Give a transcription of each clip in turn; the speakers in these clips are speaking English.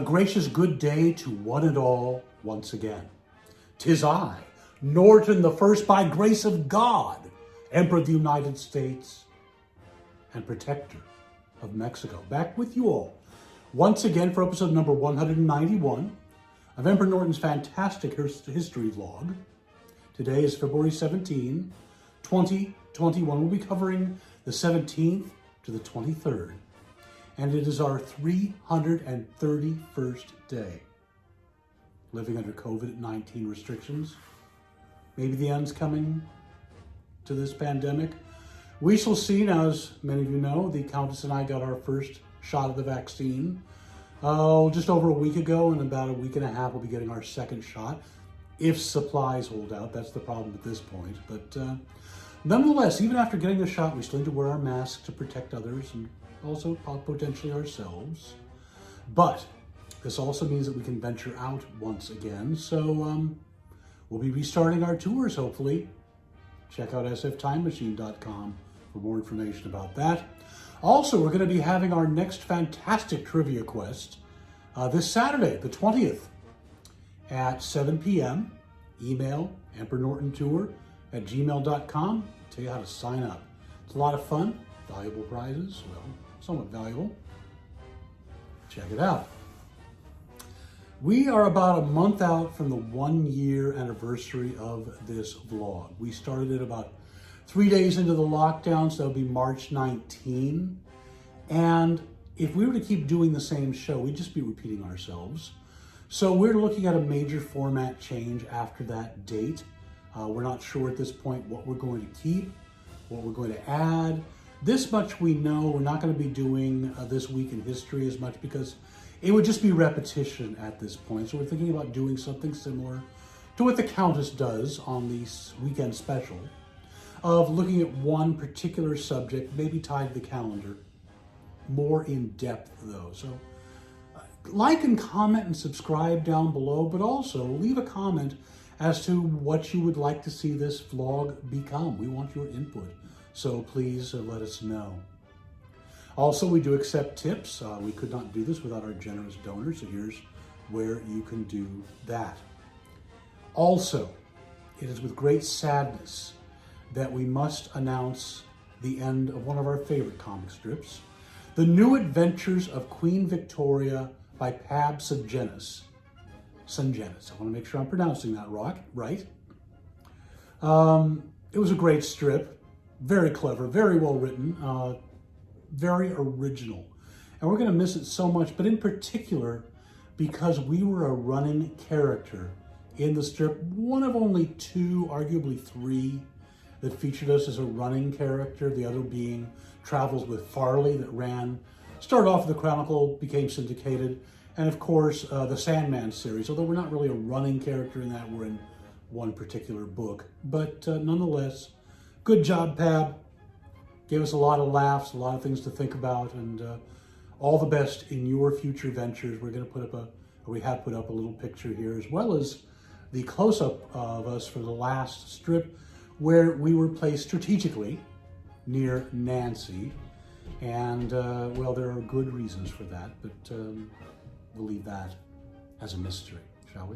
gracious good day to one and all once again. 'Tis I, Norton the first, by grace of God, Emperor of the United States and Protector of Mexico, back with you all once again for episode number 191 of Emperor Norton's fantastic history vlog. Today is February 17, 2021. We'll be covering the 17th to the 23rd, and it is our 331st day living under COVID-19 restrictions. Maybe the end's coming to this pandemic. We shall see. Now, as many of you know, the Countess and I got our first shot of the vaccine just over a week ago. In about a week and a half, we'll be getting our second shot, if supplies hold out. That's the problem at this point. But nonetheless, even after getting the shot, we still need to wear our masks to protect others and also potentially ourselves. But this also means that we can venture out once again. So we'll be restarting our tours, hopefully. Check out sftimemachine.com for more information about that. Also, we're going to be having our next fantastic trivia quest this Saturday, the 20th, at 7 p.m. Email emperornortontour@gmail.com. Tell you how to sign up. It's a lot of fun. Valuable prizes. Well, somewhat valuable. Check it out. We are about a month out from the 1-year anniversary of this vlog. We started it about 3 days into the lockdown, so that'll be March 19. And if we were to keep doing the same show, we'd just be repeating ourselves. So we're looking at a major format change after that date. We're not sure at this point what we're going to keep, what we're going to add. This much we know. We're not going to be doing This Week in History as much because it would just be repetition at this point. So we're thinking about doing something similar to what the Countess does on the weekend special, of looking at one particular subject, maybe tied to the calendar, more in depth though. So like and comment and subscribe down below, but also leave a comment as to what you would like to see this vlog become. We want your input, so please let us know. Also, we do accept tips. We could not do this without our generous donors, so here's where you can do that. Also, it is with great sadness that we must announce the end of one of our favorite comic strips, The New Adventures of Queen Victoria by Pab Sungenis. I want to make sure I'm pronouncing that right. It was a great strip, very clever, very well written, very original. And we're going to miss it so much, but in particular, because we were a running character in the strip, one of only 2, arguably 3, that featured us as a running character, the other being Travels with Farley that started off with the Chronicle, became syndicated, and of course the Sandman series, although we're not really a running character in that, we're in one particular book. But nonetheless, good job, Pab. Gave us a lot of laughs, a lot of things to think about, and all the best in your future ventures. We're going to we have put up a little picture here, as well as the close-up of us for the last strip, where we were placed strategically near Nancy. And, well, there are good reasons for that, but we'll leave that as a mystery, shall we?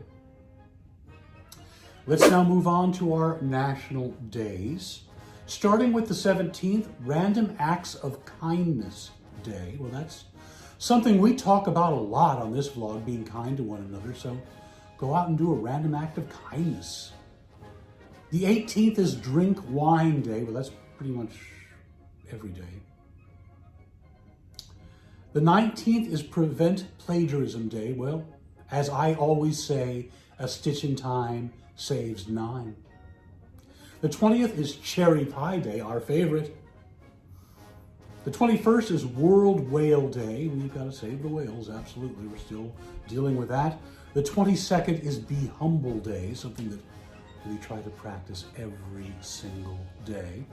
Let's now move on to our national days. Starting with the 17th, Random Acts of Kindness Day. Well, that's something we talk about a lot on this vlog, being kind to one another, so go out and do a random act of kindness. The 18th is Drink Wine Day. Well, that's pretty much every day. The 19th is Prevent Plagiarism Day. Well, as I always say, a stitch in time saves 9. The 20th is Cherry Pie Day, our favorite. The 21st is World Whale Day. We've got to save the whales, absolutely. We're still dealing with that. The 22nd is Be Humble Day, something that we try to practice every single day.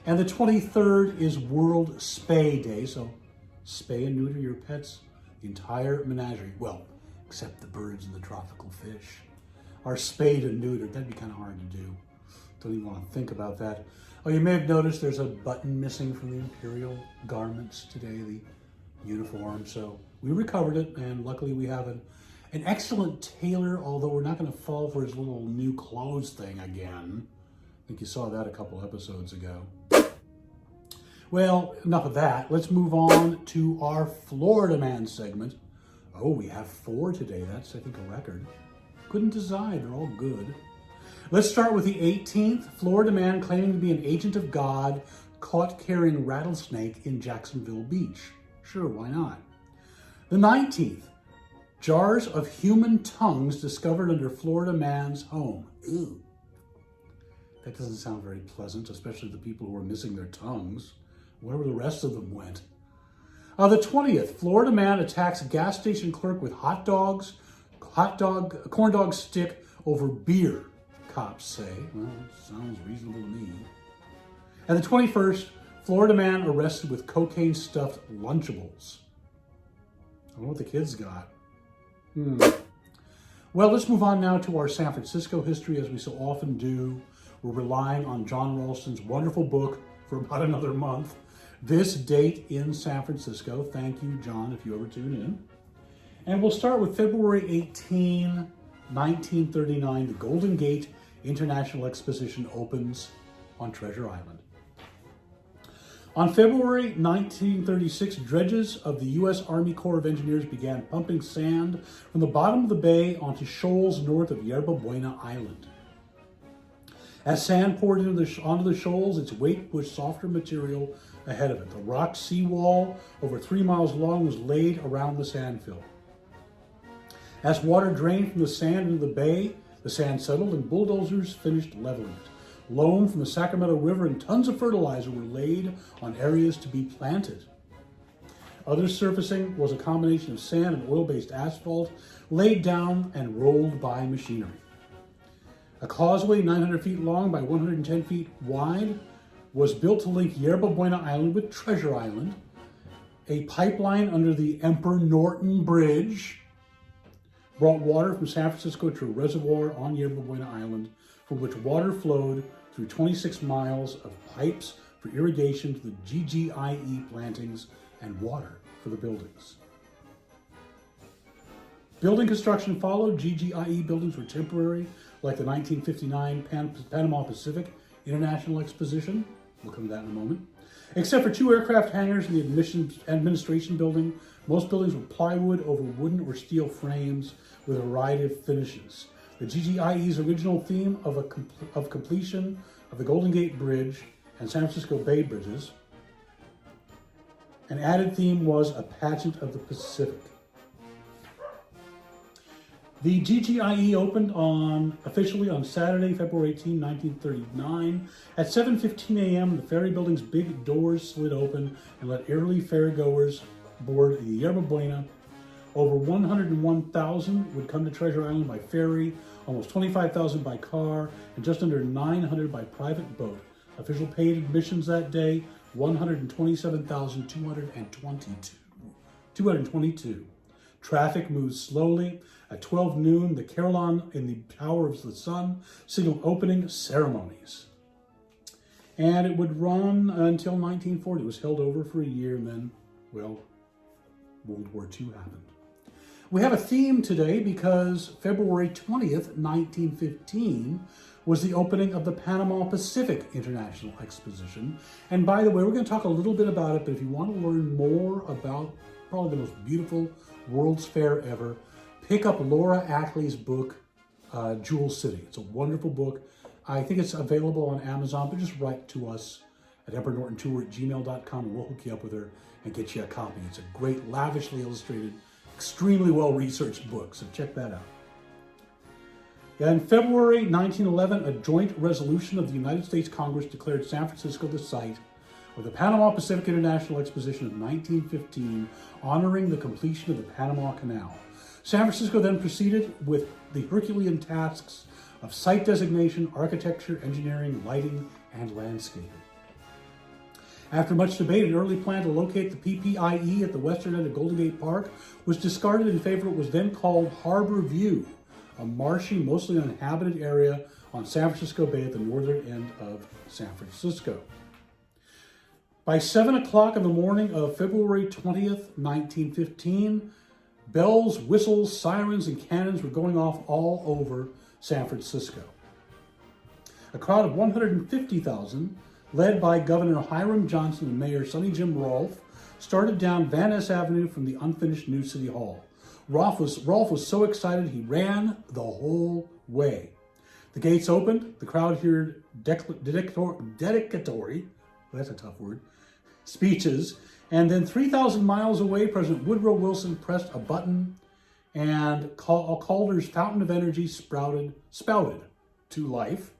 And the 23rd is World Spay Day, so spay and neuter your pets, the entire menagerie. Well, except the birds and the tropical fish. Are spayed and neutered. That'd be kind of hard to do. Don't even want to think about that. Oh, you may have noticed there's a button missing from the imperial garments today, the uniform. So we recovered it, and luckily we have an excellent tailor, although we're not going to fall for his little new clothes thing again. I think you saw that a couple episodes ago. Well, enough of that. Let's move on to our Florida Man segment. Oh, we have 4 today. That's, I think, a record. Couldn't decide. They're all good. Let's start with the 18th. Florida man claiming to be an agent of God caught carrying rattlesnake in Jacksonville Beach. Sure, why not? The 19th. Jars of human tongues discovered under Florida man's home. Ew. That doesn't sound very pleasant, especially the people who are missing their tongues. Wherever the rest of them went. The 20th, Florida man attacks gas station clerk with corn dog stick over beer, cops say. Well, sounds reasonable to me. And the 21st, Florida man arrested with cocaine-stuffed Lunchables. I wonder what the kids got. Well, let's move on now to our San Francisco history, as we so often do. We're relying on John Ralston's wonderful book for about another month. This Date in San Francisco. Thank you, John, if you ever tune in. And we'll start with February 18, 1939. The Golden Gate International Exposition opens on Treasure Island. On February 1936, dredges of the U.S. Army Corps of Engineers began pumping sand from the bottom of the bay onto shoals north of Yerba Buena Island. As sand poured onto the shoals, its weight pushed softer material ahead of it. The rock seawall, over 3 miles long, was laid around the sandfill. As water drained from the sand into the bay, the sand settled and bulldozers finished leveling it. Loam from the Sacramento River and tons of fertilizer were laid on areas to be planted. Other surfacing was a combination of sand and oil-based asphalt laid down and rolled by machinery. A causeway 900 feet long by 110 feet wide was built to link Yerba Buena Island with Treasure Island. A pipeline under the Emperor Norton Bridge brought water from San Francisco to a reservoir on Yerba Buena Island, from which water flowed through 26 miles of pipes for irrigation to the GGIE plantings and water for the buildings. Building construction followed. GGIE buildings were temporary, like the 1959 Panama Pacific International Exposition. We'll come to that in a moment. Except for 2 aircraft hangars in the administration building, most buildings were plywood over wooden or steel frames with a variety of finishes. The GGIE's original theme of completion of the Golden Gate Bridge and San Francisco Bay Bridges, an added theme was a pageant of the Pacific. The GGIE opened officially on Saturday, February 18, 1939. At 7:15 a.m., the ferry building's big doors slid open and let early ferrygoers board the Yerba Buena. Over 101,000 would come to Treasure Island by ferry, almost 25,000 by car, and just under 900 by private boat. Official paid admissions that day, 127,222. Traffic moves slowly. At 12 noon, the carillon in the Tower of the Sun signaled opening ceremonies. And it would run until 1940. It was held over for a year, and then, well, World War II happened. We have a theme today because February 20th, 1915, was the opening of the Panama Pacific International Exposition. And by the way, we're going to talk a little bit about it, but if you want to learn more about probably the most beautiful World's Fair ever, pick up Laura Ackley's book, Jewel City. It's a wonderful book. I think it's available on Amazon, but just write to us at emperornortontour@gmail.com and we'll hook you up with her and get you a copy. It's a great, lavishly illustrated, extremely well-researched book, so check that out. In February 1911, a joint resolution of the United States Congress declared San Francisco the site of the Panama Pacific International Exposition of 1915, honoring the completion of the Panama Canal. San Francisco then proceeded with the Herculean tasks of site designation, architecture, engineering, lighting, and landscaping. After much debate, an early plan to locate the PPIE at the western end of Golden Gate Park was discarded in favor of what was then called Harbor View, a marshy, mostly uninhabited area on San Francisco Bay at the northern end of San Francisco. By 7 o'clock in the morning of February 20th, 1915, bells, whistles, sirens, and cannons were going off all over San Francisco. A crowd of 150,000, led by Governor Hiram Johnson and Mayor Sonny Jim Rolfe, started down Van Ness Avenue from the unfinished new City Hall. Rolfe was so excited he ran the whole way. The gates opened, the crowd heard dedicatory, that's a tough word, speeches, and then 3,000 miles away, President Woodrow Wilson pressed a button and Calder's fountain of energy spouted to life.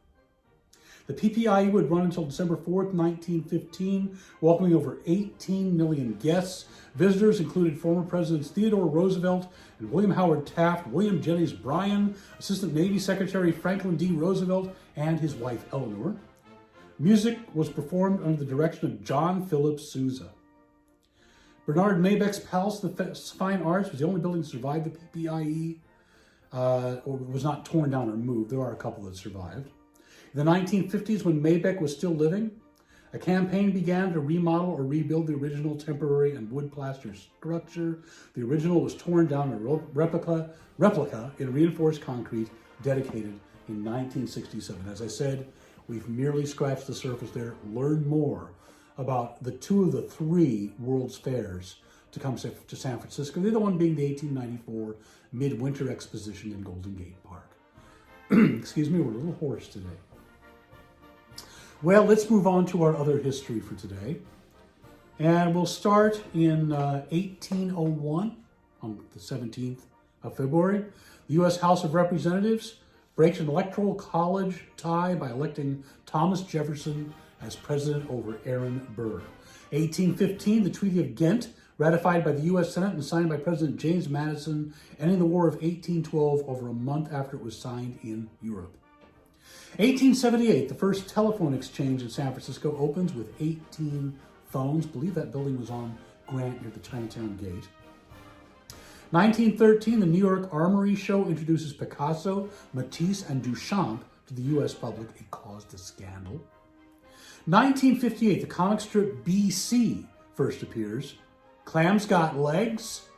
The PPIE would run until December 4th, 1915, welcoming over 18 million guests. Visitors included former Presidents Theodore Roosevelt and William Howard Taft, William Jennings Bryan, Assistant Navy Secretary Franklin D. Roosevelt, and his wife Eleanor. Music was performed under the direction of John Philip Sousa. Bernard Maybeck's Palace of the Fine Arts was the only building to survive the PPIE, or was not torn down or moved. There are a couple that survived. In the 1950s, when Maybeck was still living, a campaign began to remodel or rebuild the original temporary and wood plaster structure. The original was torn down and a replica in reinforced concrete, dedicated in 1967. As I said, we've merely scratched the surface there. Learn more about the two of the three World's Fairs to come to San Francisco. The other one being the 1894 Midwinter Exposition in Golden Gate Park. Excuse me, we're a little hoarse today. Well, let's move on to our other history for today. And we'll start in 1801, on the 17th of February. The U.S. House of Representatives breaks an electoral college tie by electing Thomas Jefferson as president over Aaron Burr. 1815, the Treaty of Ghent, ratified by the U.S. Senate and signed by President James Madison, ending the War of 1812 over a month after it was signed in Europe. 1878, the first telephone exchange in San Francisco opens with 18 phones. I believe that building was on Grant near the Chinatown Gate. 1913, the New York Armory Show introduces Picasso, Matisse, and Duchamp to the U.S. public. It caused a scandal. 1958, the comic strip BC first appears. Clams Got Legs.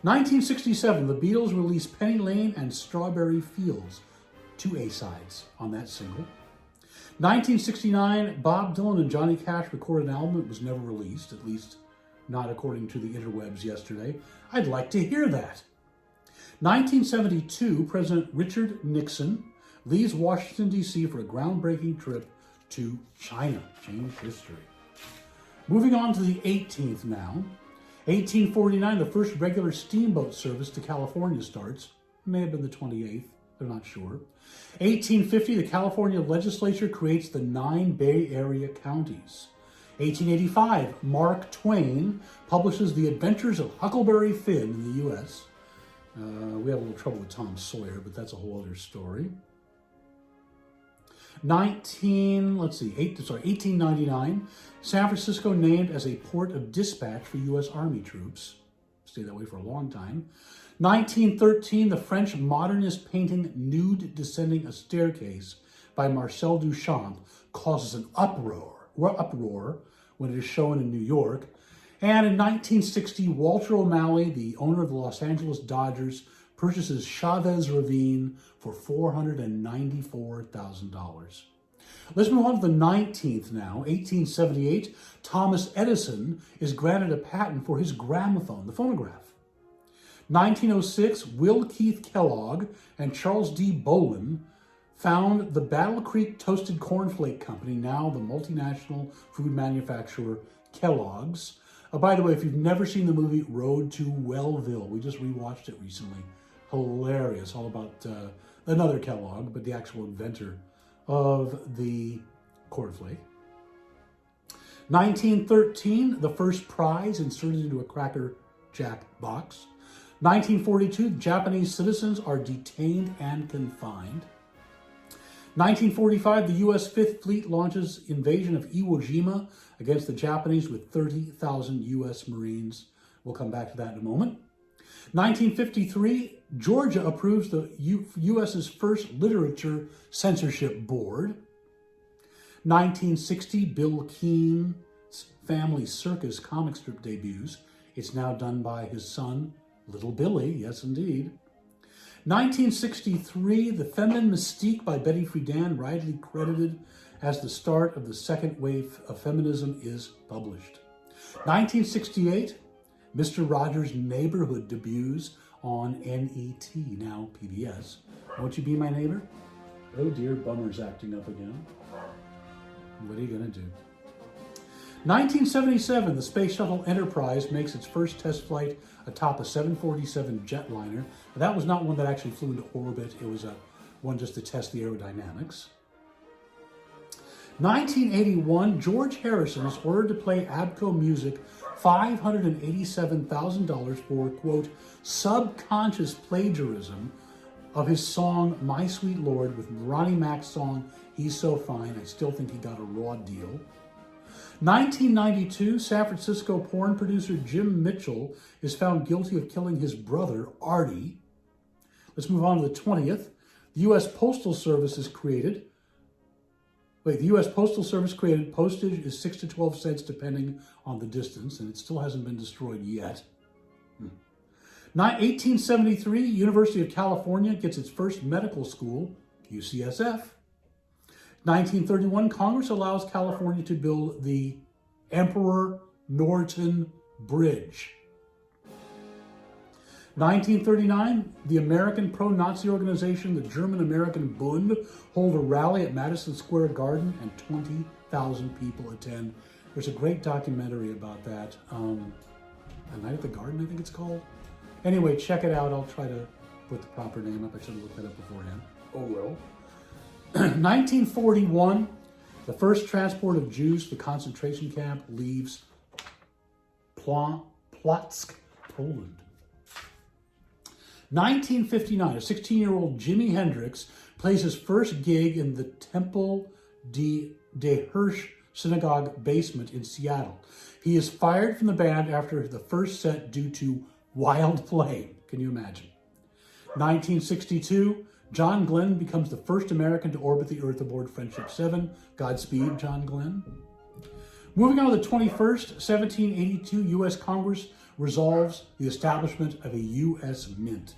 1967, the Beatles release Penny Lane and Strawberry Fields, two A-sides on that single. 1969, Bob Dylan and Johnny Cash recorded an album that was never released, at least not according to the interwebs yesterday. I'd like to hear that. 1972, President Richard Nixon leaves Washington, D.C. for a groundbreaking trip to China. Changed history. Moving on to the 18th now. 1849, the first regular steamboat service to California starts. May have been the 28th, they're not sure. 1850, the California legislature creates the 9 Bay Area counties. 1885, Mark Twain publishes The Adventures of Huckleberry Finn in the U.S. We have a little trouble with Tom Sawyer, but that's a whole other story. 1899, San Francisco named as a port of dispatch for U.S. Army troops. Stayed that way for a long time. 1913, the French modernist painting Nude Descending a Staircase by Marcel Duchamp causes an uproar when it is shown in New York. And in 1960, Walter O'Malley, the owner of the Los Angeles Dodgers, purchases Chavez Ravine for $494,000. Let's move on to the 19th now. 1878, Thomas Edison is granted a patent for his gramophone, the phonograph. 1906, Will Keith Kellogg and Charles D. Bolin found the Battle Creek Toasted Cornflake Company, now the multinational food manufacturer Kellogg's. By the way, if you've never seen the movie Road to Wellville, we just rewatched it recently. Hilarious, all about another Kellogg, but the actual inventor of the cornflake. 1913, the first prize inserted into a Cracker Jack box. 1942, Japanese citizens are detained and confined. 1945, the U.S. Fifth Fleet launches invasion of Iwo Jima against the Japanese with 30,000 U.S. Marines. We'll come back to that in a moment. 1953, Georgia approves the U.S.'s first literature censorship board. 1960, Bill Keane's Family Circus comic strip debuts. It's now done by his son, Little Billy, yes indeed. 1963, The Feminine Mystique by Betty Friedan, widely credited as the start of the second wave of feminism, is published. 1968, Mr. Rogers' Neighborhood debuts on NET, now PBS. Won't you be my neighbor? Oh dear, Bummer's acting up again. What are you going to do? 1977, the Space Shuttle Enterprise makes its first test flight atop a 747 jetliner. That was not one that actually flew into orbit. It was one just to test the aerodynamics. 1981, George Harrison is ordered to play Abco Music $587,000 for, quote, subconscious plagiarism of his song My Sweet Lord with Ronnie Mac's song He's So Fine. I still think he got a raw deal. 1992, San Francisco porn producer Jim Mitchell is found guilty of killing his brother, Artie. Let's move on to the 20th. The U.S. Postal Service is created. The U.S. Postal Service created postage is 6 to 12 cents depending on the distance, and it still hasn't been destroyed yet. 1873, University of California gets its first medical school, UCSF. 1931, Congress allows California to build the Emperor Norton Bridge. 1939, the American pro-Nazi organization, the German-American Bund, hold a rally at Madison Square Garden and 20,000 people attend. There's a great documentary about that. A Night at the Garden, I think it's called. Anyway, check it out. I'll try to put the proper name up. I should have looked that up beforehand. Oh well. 1941, the first transport of Jews to the concentration camp leaves Plotzk, Poland. 1959, a 16-year-old Jimi Hendrix plays his first gig in the Temple de Hirsch synagogue basement in Seattle. He is fired from the band after the first set due to wild flame. Can you imagine? 1962, John Glenn becomes the first American to orbit the Earth aboard Friendship 7. Godspeed, John Glenn. Moving on to the 21st, 1782, U.S. Congress resolves the establishment of a U.S. Mint.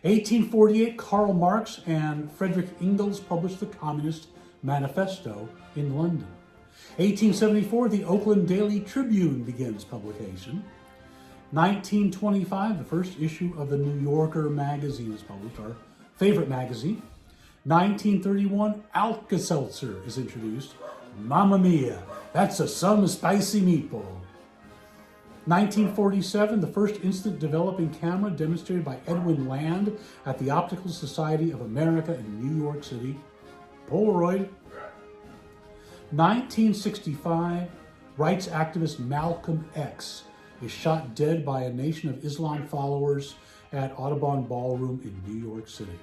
1848, Karl Marx and Friedrich Engels published the Communist Manifesto in London. 1874, the Oakland Daily Tribune begins publication. 1925, the first issue of the New Yorker magazine is published, our favorite magazine. 1931, Alka-Seltzer is introduced. Mamma mia, that's some spicy meatball. 1947, the first instant developing camera demonstrated by Edwin Land at the Optical Society of America in New York City. Polaroid. 1965, rights activist Malcolm X is shot dead by a Nation of Islam followers at Audubon Ballroom in New York City.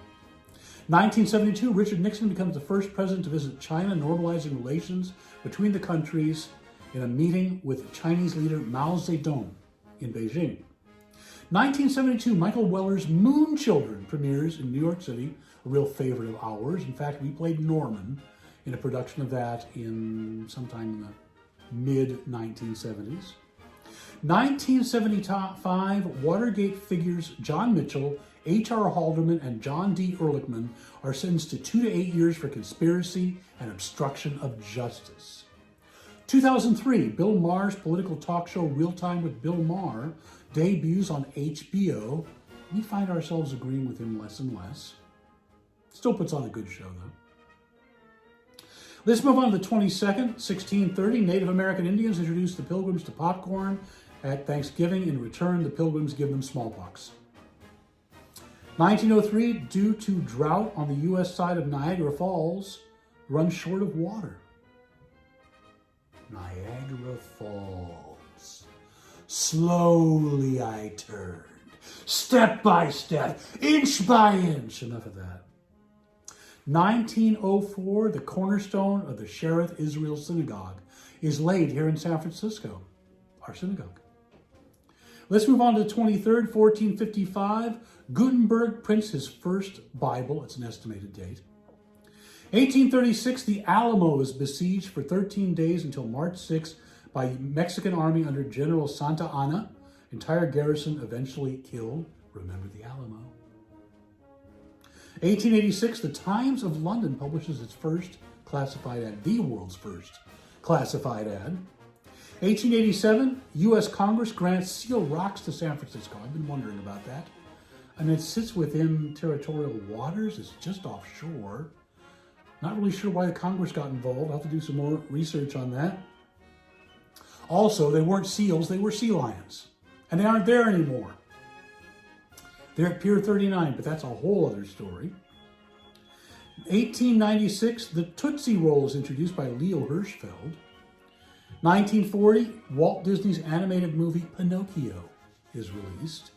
1972, Richard Nixon becomes the first president to visit China, normalizing relations between the countries in a meeting with Chinese leader Mao Zedong in Beijing. 1972, Michael Weller's Moon Children premieres in New York City, a real favorite of ours. In fact, we played Norman in a production of that in sometime in the mid-1970s. 1975, Watergate figures John Mitchell, H.R. Haldeman, and John D. Ehrlichman are sentenced to 2 to 8 years for conspiracy and obstruction of justice. 2003, Bill Maher's political talk show Real Time with Bill Maher debuts on HBO. We find ourselves agreeing with him less and less. Still puts on a good show, though. Let's move on to the 22nd, 1630. Native American Indians introduce the Pilgrims to popcorn at Thanksgiving. In return, the Pilgrims give them smallpox. 1903, due to drought on the U.S. side of Niagara Falls, runs short of water. Niagara Falls. Slowly I turned, step by step, inch by inch. Enough of that. 1904, the cornerstone of the Shereth Israel Synagogue is laid here in San Francisco, our synagogue. Let's move on to the 23rd, 1455. Gutenberg prints his first Bible. It's an estimated date. 1836, the Alamo is besieged for 13 days until March 6 by Mexican army under General Santa Anna. Entire garrison eventually killed. Remember the Alamo. 1886, the Times of London publishes its first classified ad, the world's first classified ad. 1887, U.S. Congress grants Seal Rocks to San Francisco. I've been wondering about that. And it sits within territorial waters. It's just offshore. Not really sure why the Congress got involved. I'll have to do some more research on that. Also, they weren't seals, they were sea lions. And they aren't there anymore. They're at Pier 39, but that's a whole other story. 1896, the Tootsie Roll is introduced by Leo Hirschfeld. 1940, Walt Disney's animated movie Pinocchio is released.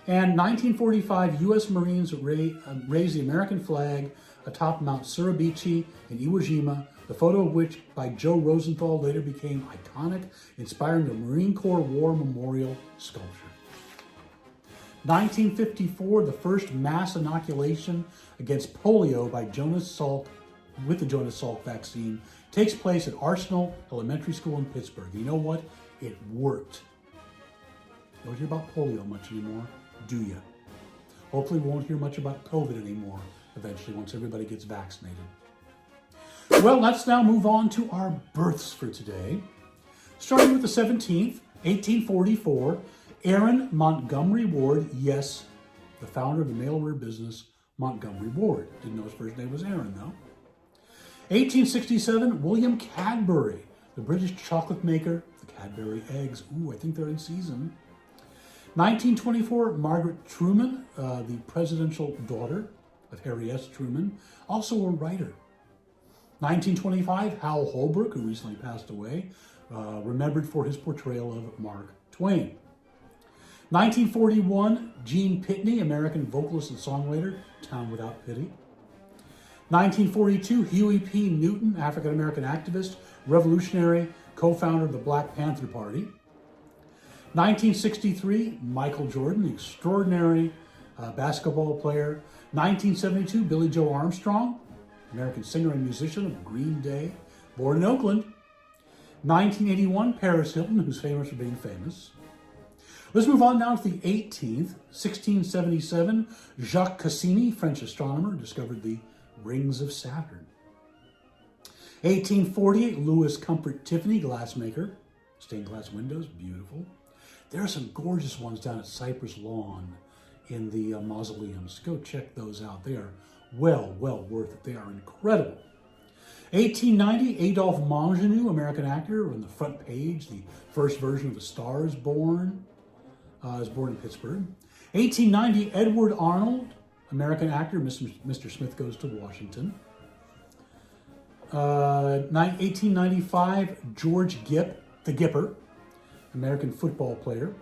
And 1945, U.S. Marines raise the American flag atop Mount Suribichi in Iwo Jima, the photo of which by Joe Rosenthal later became iconic, inspiring the Marine Corps War Memorial sculpture. 1954, the first mass inoculation against polio by Jonas Salk with the Jonas Salk vaccine takes place at Arsenal Elementary School in Pittsburgh. You know what? It worked. Don't hear about polio much anymore, do you? Hopefully we won't hear much about COVID anymore eventually once everybody gets vaccinated. Well, let's now move on to our births for today. Starting with the 17th, 1844, Aaron Montgomery Ward, yes, the founder of the mail-order business Montgomery Ward. Didn't know his first name was Aaron, though. 1867, William Cadbury, the British chocolate maker, the Cadbury eggs. Ooh, I think they're in season. 1924, Margaret Truman, the presidential daughter of Harry S. Truman, also a writer. 1925, Hal Holbrook, who recently passed away, remembered for his portrayal of Mark Twain. 1941, Gene Pitney, American vocalist and songwriter, Town Without Pity. 1942, Huey P. Newton, African-American activist, revolutionary, co-founder of the Black Panther Party. 1963, Michael Jordan, the extraordinary basketball player. 1972, Billy Joe Armstrong, American singer and musician of Green Day, born in Oakland. 1981, Paris Hilton, who's famous for being famous. Let's move on now to the 18th, 1677, Jacques Cassini, French astronomer, discovered the rings of Saturn. 1848, Louis Comfort Tiffany, glassmaker, stained glass windows, beautiful. There are some gorgeous ones down at Cypress Lawn in the mausoleums. Go check those out. They are well worth it. They are incredible. 1890, Adolphe Mongenou, American actor, on the front page, the first version of A Star is Born, is born in Pittsburgh. 1890, Edward Arnold, American actor, Mr. Smith Goes to Washington. 1895, George Gipp, the Gipper, American football player.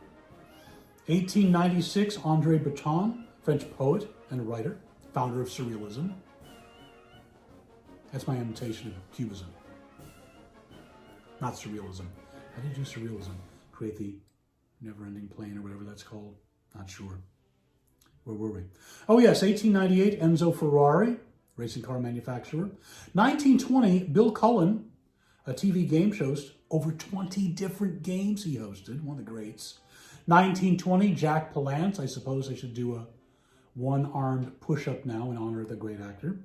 1896, André Breton, French poet and writer, founder of Surrealism. That's my imitation of Cubism. Not Surrealism. How do you do Surrealism? Create the never-ending plane or whatever that's called. Not sure. Where were we? Oh yes, 1898, Enzo Ferrari, racing car manufacturer. 1920, Bill Cullen, a TV game host. Over 20 different games he hosted, one of the greats. 1920, Jack Palance. I suppose I should do a one-armed push-up now in honor of the great actor.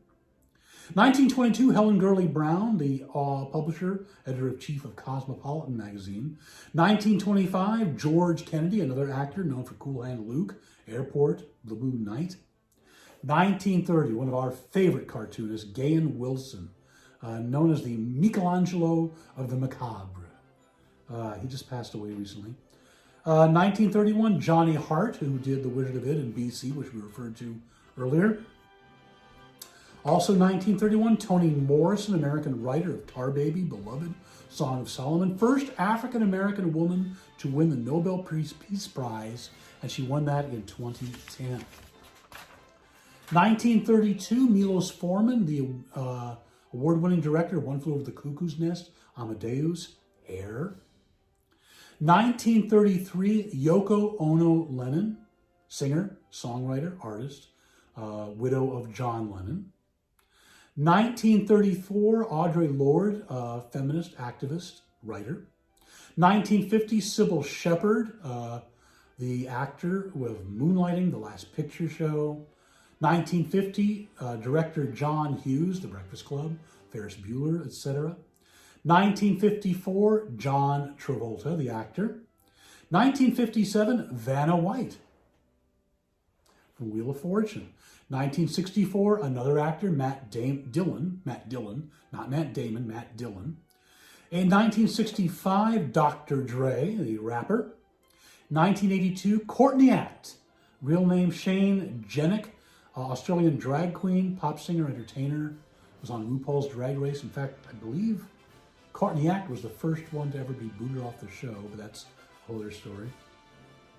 1922, Helen Gurley Brown, the publisher, editor-in-chief of Cosmopolitan magazine. 1925, George Kennedy, another actor known for Cool Hand Luke, Airport, Blue Moon Night. 1930, one of our favorite cartoonists, Gahan Wilson, known as the Michelangelo of the Macabre. He just passed away recently. 1931, Johnny Hart, who did The Wizard of Oz in BC, which we referred to earlier. Also 1931, Toni Morrison, American writer of Tar Baby, Beloved, Song of Solomon. First African-American woman to win the Nobel Peace Prize, and she won that in 2010. 1932, Milos Forman, the award-winning director of One Flew Over the Cuckoo's Nest, Amadeus, Hair. 1933, Yoko Ono Lennon, singer, songwriter, artist, widow of John Lennon. 1934, Audre Lorde, feminist activist, writer. 1950, Sybil Shepherd, the actor with Moonlighting, The Last Picture Show. 1950, director John Hughes, The Breakfast Club, Ferris Bueller, etc. 1954, John Travolta, the actor. 1957, Vanna White from Wheel of Fortune. 1964, another actor, Matt Dillon, not Matt Damon, Matt Dillon. In 1965, Dr. Dre, the rapper. 1982, Courtney Act, real name Shane Jenek, Australian drag queen, pop singer, entertainer, was on RuPaul's Drag Race. In fact, I believe Courtney Act was the first one to ever be booted off the show, but that's a whole other story.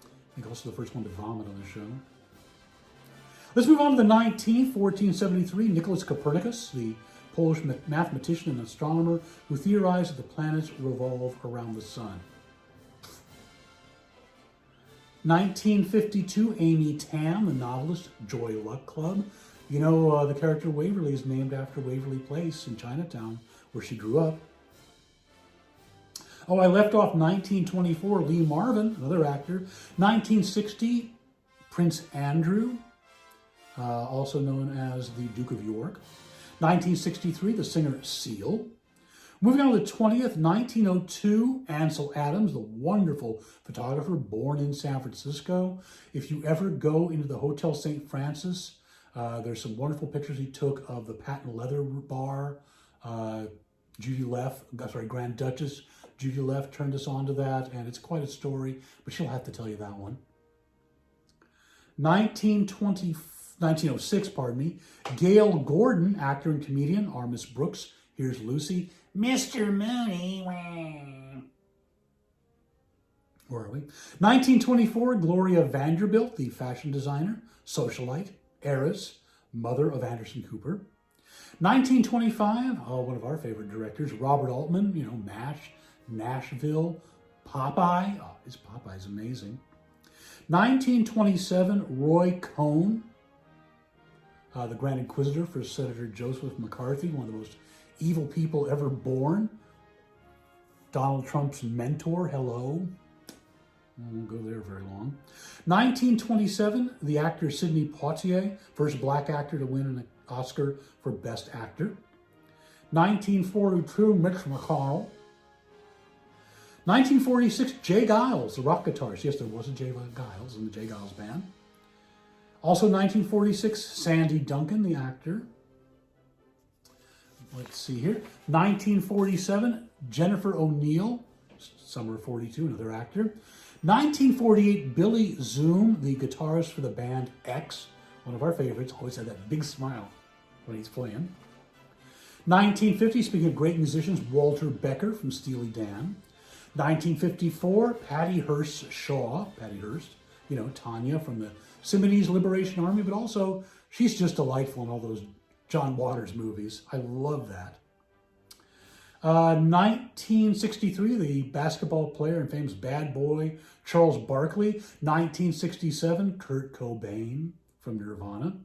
I think also the first one to vomit on the show. Let's move on to the 19th, 1473, Nicholas Copernicus, the Polish mathematician and astronomer who theorized that the planets revolve around the sun. 1952, Amy Tam, the novelist, Joy Luck Club. You know, the character Waverly is named after Waverly Place in Chinatown, where she grew up. Oh, I left off 1924, Lee Marvin, another actor. 1960, Prince Andrew, also known as the Duke of York. 1963, the singer Seal. Moving on to the 20th, 1902, Ansel Adams, the wonderful photographer born in San Francisco. If you ever go into the Hotel St. Francis, there's some wonderful pictures he took of the Patent Leather Bar. Grand Duchess Judy Leff turned us on to that, and it's quite a story, but she'll have to tell you that one. 1906, Gail Gordon, actor and comedian, our Miss Brooks, Here's Lucy. Mr. Mooney. Where are we? 1924, Gloria Vanderbilt, the fashion designer, socialite, heiress, mother of Anderson Cooper. 1925, one of our favorite directors, Robert Altman, you know, MASH, Nashville, Popeye. Oh, his Popeye's amazing. 1927, Roy Cohn, the Grand Inquisitor for Senator Joseph McCarthy, one of the most evil people ever born. Donald Trump's mentor, hello. I won't go there very long. 1927, the actor Sidney Poitier, first black actor to win an Oscar for Best Actor. 1942, Mitch McConnell. 1946, Jay Giles, the rock guitarist. Yes, there was a Jay Giles in the Jay Giles Band. Also 1946, Sandy Duncan, the actor. Let's see here. 1947, Jennifer O'Neill, Summer of 42, another actor. 1948, Billy Zoom, the guitarist for the band X, one of our favorites, always had that big smile when he's playing. 1950, speaking of great musicians, Walter Becker from Steely Dan. 1954, Patty Hearst Shaw, Patty Hearst, you know, Tanya from the Symbionese Liberation Army, but also she's just delightful in all those John Waters movies. I love that. 1963, the basketball player and famous bad boy, Charles Barkley. 1967, Kurt Cobain from Nirvana.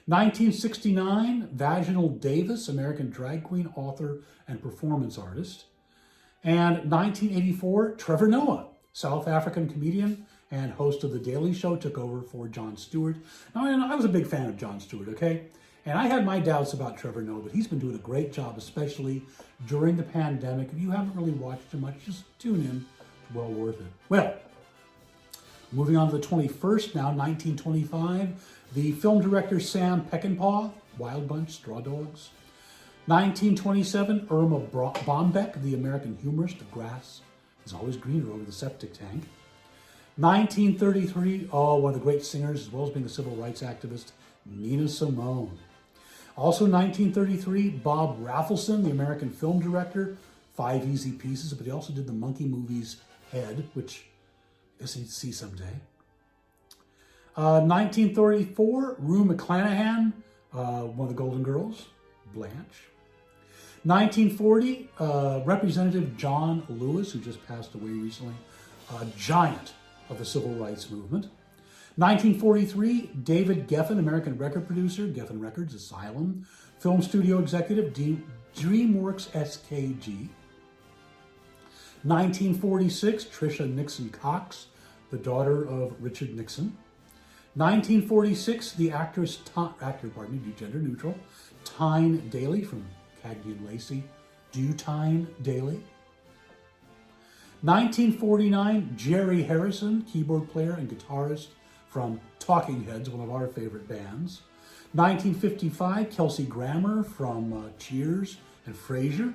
1969, Vaginal Davis, American drag queen, author, and performance artist. And 1984, Trevor Noah, South African comedian and host of The Daily Show, took over for Jon Stewart. Now, I was a big fan of Jon Stewart, okay? And I had my doubts about Trevor Noah, but he's been doing a great job, especially during the pandemic. If you haven't really watched him much, just tune in. It's well worth it. Well, moving on to the 21st now, 1925, the film director Sam Peckinpah, Wild Bunch, Straw Dogs. 1927, Irma Bombeck, the American humorist, The Grass is Always Greener Over the Septic Tank. 1933, one of the great singers, as well as being a civil rights activist, Nina Simone. Also 1933, Bob Rafelson, the American film director, Five Easy Pieces, but he also did the Monkey movies Head, which I guess you'd see someday. 1934, Rue McClanahan, one of the Golden Girls, Blanche. 1940, Representative John Lewis, who just passed away recently, a giant of the civil rights movement. 1943, David Geffen, American record producer, Geffen Records, Asylum, film studio executive, DreamWorks SKG. 1946, Tricia Nixon Cox, the daughter of Richard Nixon. 1946, the actor, gender neutral, Tyne Daly from Cagney and Lacey, Do Tyne Daly. 1949, Jerry Harrison, keyboard player and guitarist from Talking Heads, one of our favorite bands. 1955, Kelsey Grammer from Cheers and Frasier.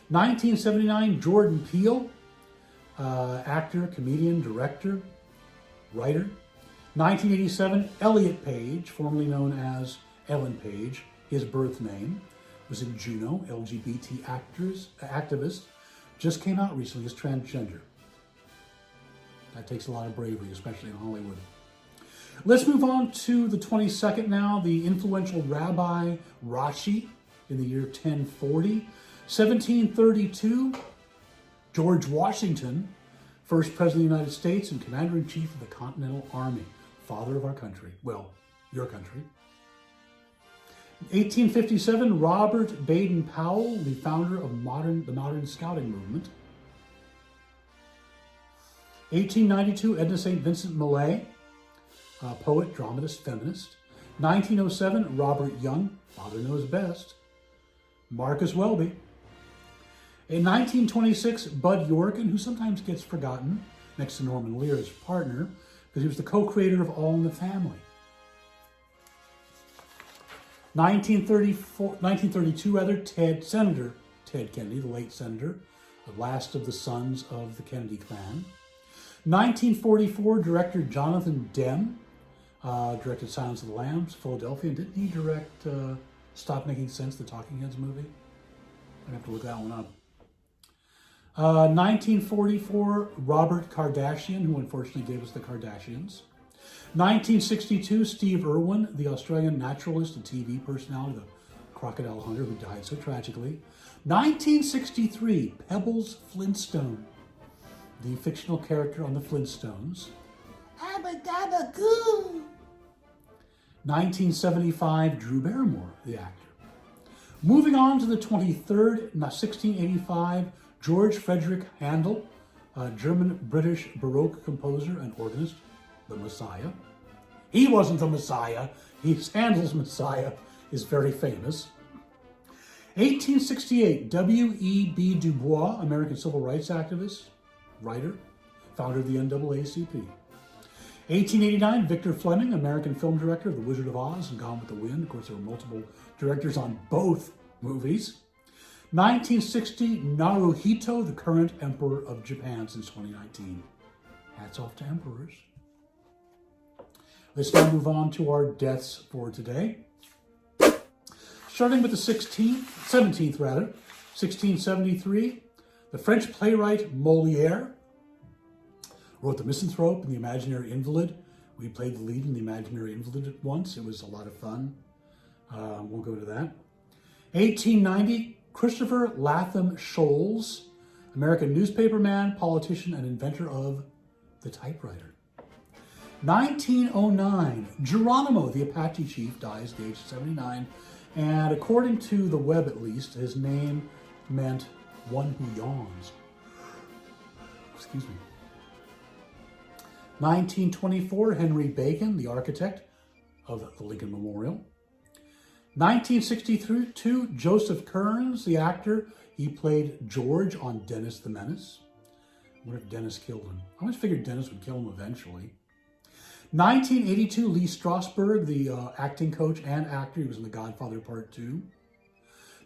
1979, Jordan Peele, actor, comedian, director, writer. 1987, Elliot Page, formerly known as Ellen Page, his birth name, was in Juno, LGBT activist, just came out recently as transgender. That takes a lot of bravery, especially in Hollywood. Let's move on to the 22nd now, the influential Rabbi Rashi in the year 1040. 1732, George Washington, first President of the United States and Commander-in-Chief of the Continental Army, father of our country, well, your country. 1857, Robert Baden-Powell, the founder of the modern scouting movement. 1892, Edna St. Vincent Millay, poet, dramatist, feminist. 1907, Robert Young, father knows best. Marcus Welby. In 1926, Bud Yorkin, who sometimes gets forgotten next to Norman Lear's partner, because he was the co-creator of All in the Family. 1932, Senator Ted Kennedy, the late senator, the last of the sons of the Kennedy clan. 1944, director Jonathan Demme, directed Silence of the Lambs, Philadelphia. And didn't he direct Stop Making Sense, the Talking Heads movie? I have to look that one up. 1944, Robert Kardashian, who unfortunately gave us the Kardashians. 1962, Steve Irwin, the Australian naturalist and TV personality, the crocodile hunter who died so tragically. 1963, Pebbles Flintstone, the fictional character on the Flintstones. Abba-dabba-goo! 1975, Drew Barrymore, the actor. Moving on to the 23rd, 1685, George Frederick Handel, German-British Baroque composer and organist, the Messiah. He wasn't the Messiah. Handel's Messiah is very famous. 1868, W.E.B. Du Bois, American civil rights activist, writer, founder of the NAACP. 1889, Victor Fleming, American film director of The Wizard of Oz and Gone with the Wind. Of course, there were multiple directors on both movies. 1960, Naruhito, the current emperor of Japan since 2019. Hats off to emperors. Let's now move on to our deaths for today. Starting with the 1673, the French playwright Moliere wrote The Misanthrope and The Imaginary Invalid. We played the lead in The Imaginary Invalid once. It was a lot of fun. We'll go to that. 1890, Christopher Latham Scholes, American newspaperman, politician, and inventor of the typewriter. 1909, Geronimo, the Apache chief, dies at the age of 79. And according to the web at least, his name meant one who yawns. Excuse me. 1924, Henry Bacon, the architect of the Lincoln Memorial. 1962, Joseph Kearns, the actor. He played George on Dennis the Menace. I wonder if Dennis killed him. I always figured Dennis would kill him eventually. 1982, Lee Strasberg, the acting coach and actor. He was in The Godfather Part 2.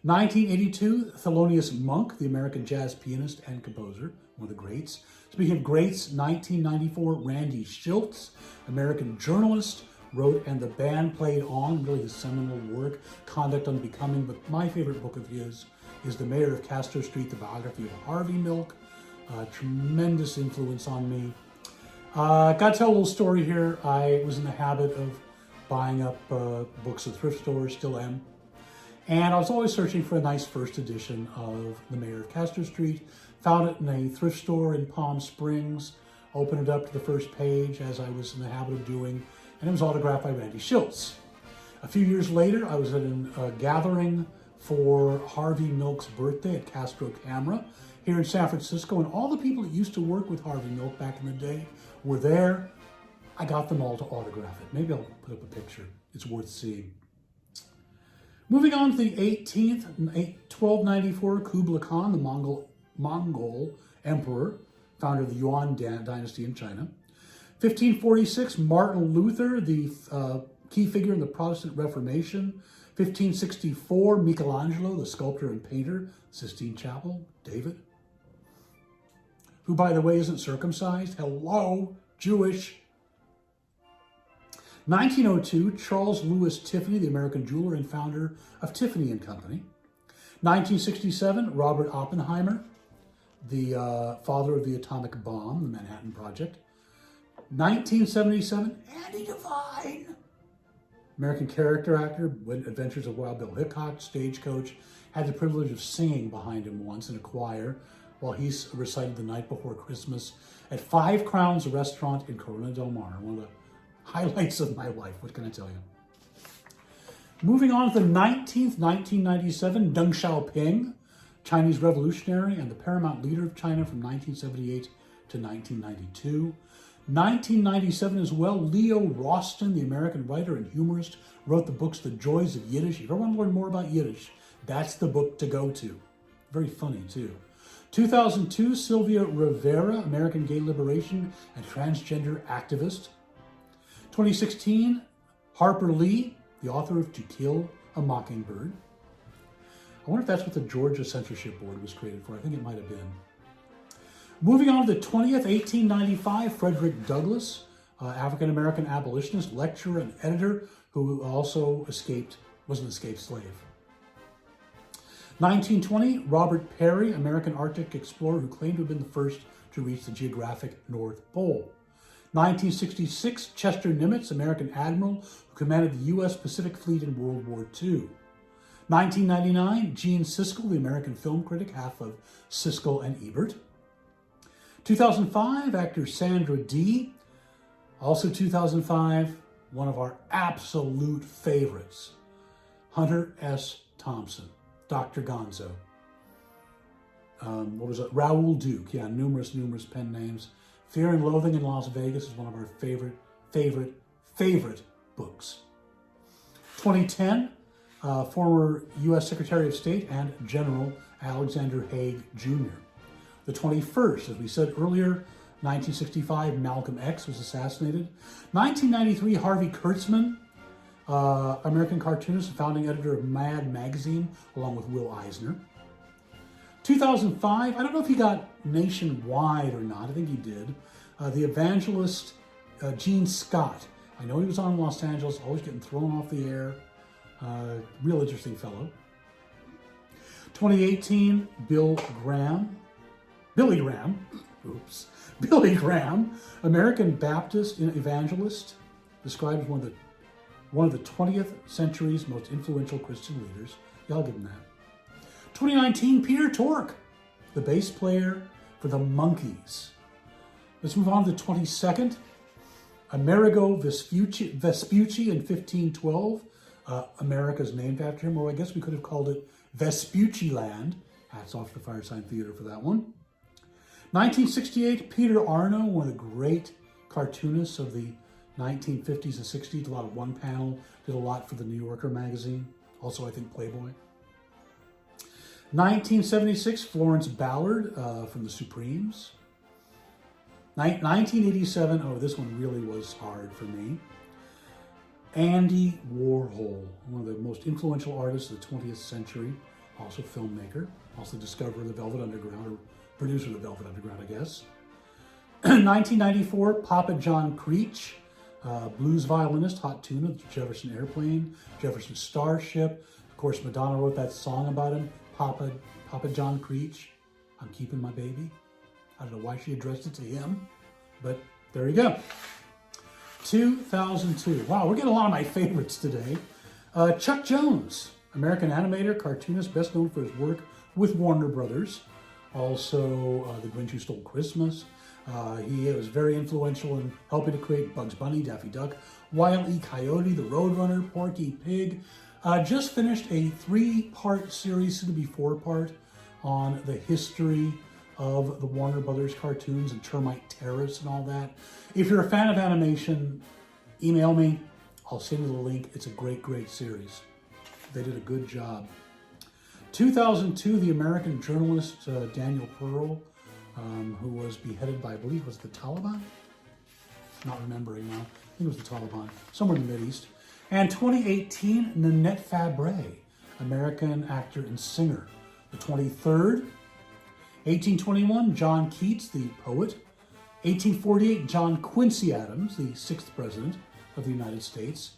1982, Thelonious Monk, the American jazz pianist and composer, one of the greats. Speaking of greats, 1994, Randy Shilts, American journalist, wrote And the Band Played On, really his seminal work, Conduct Unbecoming. But my favorite book of his is The Mayor of Castro Street, the biography of Harvey Milk. Tremendous influence on me. Got to tell a little story here. I was in the habit of buying up books at thrift stores, still am. And I was always searching for a nice first edition of The Mayor of Castro Street. Found it in a thrift store in Palm Springs. open it up to the first page, as I was in the habit of doing, and it was autographed by Randy Schultz. A few years later, I was at a gathering for Harvey Milk's birthday at Castro Camera here in San Francisco, and all the people that used to work with Harvey Milk back in the day were there. I got them all to autograph it. Maybe I'll put up a picture. It's worth seeing. Moving on to the 18th, 1294, Kublai Khan, the Mongol emperor, founder of the Yuan dynasty in China. 1546, Martin Luther, the key figure in the Protestant Reformation. 1564, Michelangelo, the sculptor and painter, Sistine Chapel, David, who, by the way, isn't circumcised. Hello, Jewish. 1902, Charles Louis Tiffany, the American jeweler and founder of Tiffany & Company. 1967, Robert Oppenheimer, the father of the atomic bomb, the Manhattan Project. 1977, Andy Devine, American character actor, Adventures of Wild Bill Hickok, stagecoach, had the privilege of singing behind him once in a choir while he recited The Night Before Christmas at Five Crowns restaurant in Corona del Mar, one of the highlights of my life. What can I tell you? Moving on to the 19th, 1997, Deng Xiaoping, Chinese revolutionary and the paramount leader of China from 1978 to 1992. 1997 as well, Leo Roston, the American writer and humorist, wrote the books The Joys of Yiddish. If you ever want to learn more about Yiddish, that's the book to go to. Very funny, too. 2002, Sylvia Rivera, American gay liberation and transgender activist. 2016, Harper Lee, the author of To Kill a Mockingbird. I wonder if that's what the Georgia Censorship Board was created for. I think it might have been. Moving on to the 20th, 1895, Frederick Douglass, African-American abolitionist, lecturer, and editor who also was an escaped slave. 1920, Robert Peary, American Arctic explorer who claimed to have been the first to reach the geographic North Pole. 1966, Chester Nimitz, American admiral who commanded the U.S. Pacific Fleet in World War II. 1999, Gene Siskel, the American film critic, half of Siskel and Ebert. 2005, actor Sandra Dee. Also 2005, one of our absolute favorites, Hunter S. Thompson, Dr. Gonzo. Raoul Duke. Yeah, numerous pen names. Fear and Loathing in Las Vegas is one of our favorite books. 2010, former U.S. Secretary of State and General Alexander Haig Jr. The 21st, as we said earlier, 1965, Malcolm X was assassinated. 1993, Harvey Kurtzman, American cartoonist and founding editor of Mad Magazine, along with Will Eisner. 2005, I don't know if he got nationwide or not, I think he did. The evangelist Gene Scott. I know he was on in Los Angeles, always getting thrown off the air. Real interesting fellow. 2018, Billy Graham, American Baptist evangelist, described as one of the 20th century's most influential Christian leaders. Y'all give him that. 2019, Peter Tork, the bass player for the Monkees. Let's move on to the 22nd. Amerigo Vespucci in 1512. America's named after him, or I guess we could have called it Vespucci Land. Hats off to the Firesign Theater for that one. 1968, Peter Arno, one of the great cartoonists of the 1950s and 60s, did a lot of one panel, did a lot for the New Yorker magazine, also I think Playboy. 1976, Florence Ballard from the Supremes. 1987, oh, this one really was hard for me. Andy Warhol, one of the most influential artists of the 20th century, also filmmaker, also discoverer of the Velvet Underground, or producer of the Velvet Underground, I guess. 1994, Papa John Creech, blues violinist, hot tune of the Jefferson Airplane, Jefferson Starship. Of course, Madonna wrote that song about him, Papa John Creech, I'm Keeping My Baby. I don't know why she addressed it to him, but there you go. 2002. Wow, we're getting a lot of my favorites today. Chuck Jones, American animator, cartoonist, best known for his work with Warner Brothers. Also, The Grinch Who Stole Christmas, He was very influential in helping to create Bugs Bunny, Daffy Duck, Wile E. Coyote, The Roadrunner, Porky Pig. Just finished a 3-part series, soon to be 4-part, on the history of the Warner Brothers cartoons and Termite Terrace and all that. If you're a fan of animation, email me. I'll send you the link. It's a great, great series. They did a good job. 2002, the American journalist Daniel Pearl, who was beheaded by, I believe, was the Taliban? Not remembering now. I think it was the Taliban, somewhere in the Mideast. And 2018, Nanette Fabray, American actor and singer. The 23rd, 1821, John Keats, the poet. 1848, John Quincy Adams, the 6th president of the United States.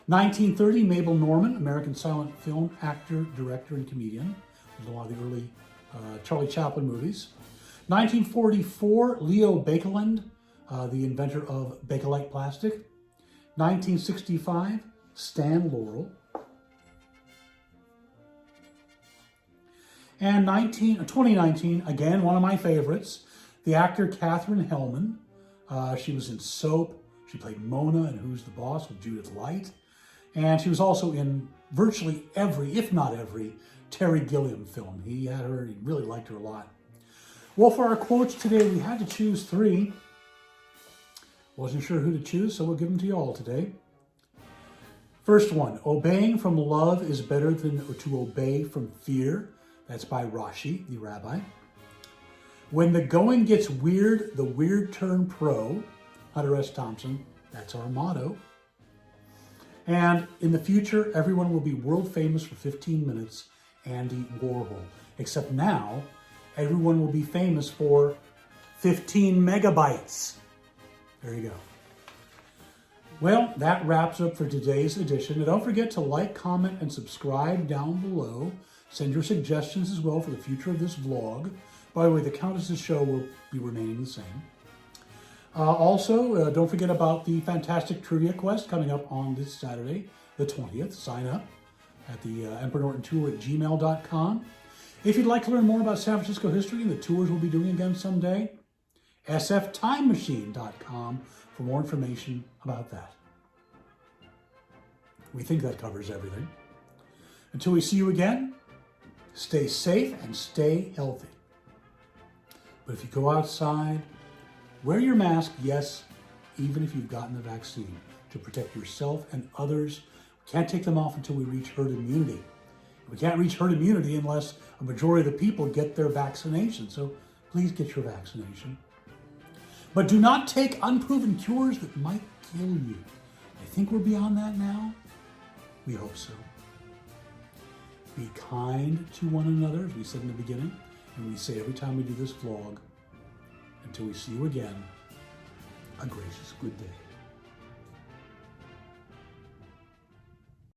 1930, Mabel Normand, American silent film actor, director, and comedian. There's a lot of the early Charlie Chaplin movies. 1944, Leo Baekeland, the inventor of Bakelite plastic. 1965, Stan Laurel. And 2019, again, one of my favorites, the actor Katherine Hellman. She was in Soap. She played Mona in Who's the Boss with Judith Light. And she was also in virtually every, if not every, Terry Gilliam film. He had her, he really liked her a lot. Well, for our quotes today, we had to choose 3. Wasn't sure who to choose, so we'll give them to you all today. First one, obeying from love is better than to obey from fear. That's by Rashi, the rabbi. When the going gets weird, the weird turn pro. Hunter S. Thompson, that's our motto. And in the future, everyone will be world famous for 15 minutes, Andy Warhol. Except now, everyone will be famous for 15 megabytes. There you go. Well, that wraps up for today's edition. And don't forget to like, comment, and subscribe down below. Send your suggestions as well for the future of this vlog. By the way, the Countess's show will be remaining the same. Also, don't forget about the fantastic trivia quest coming up on this Saturday, the 20th. Sign up at the Emperor Norton Tour at gmail.com. If you'd like to learn more about San Francisco history and the tours we'll be doing again someday, sftimemachine.com for more information about that. We think that covers everything. Until we see you again, stay safe and stay healthy. But if you go outside, wear your mask, yes, even if you've gotten the vaccine, to protect yourself and others. We can't take them off until we reach herd immunity. We can't reach herd immunity unless a majority of the people get their vaccination. So please get your vaccination. But do not take unproven cures that might kill you. I think we're beyond that now. We hope so. Be kind to one another, as we said in the beginning, and we say every time we do this vlog. Until we see you again, a gracious good day.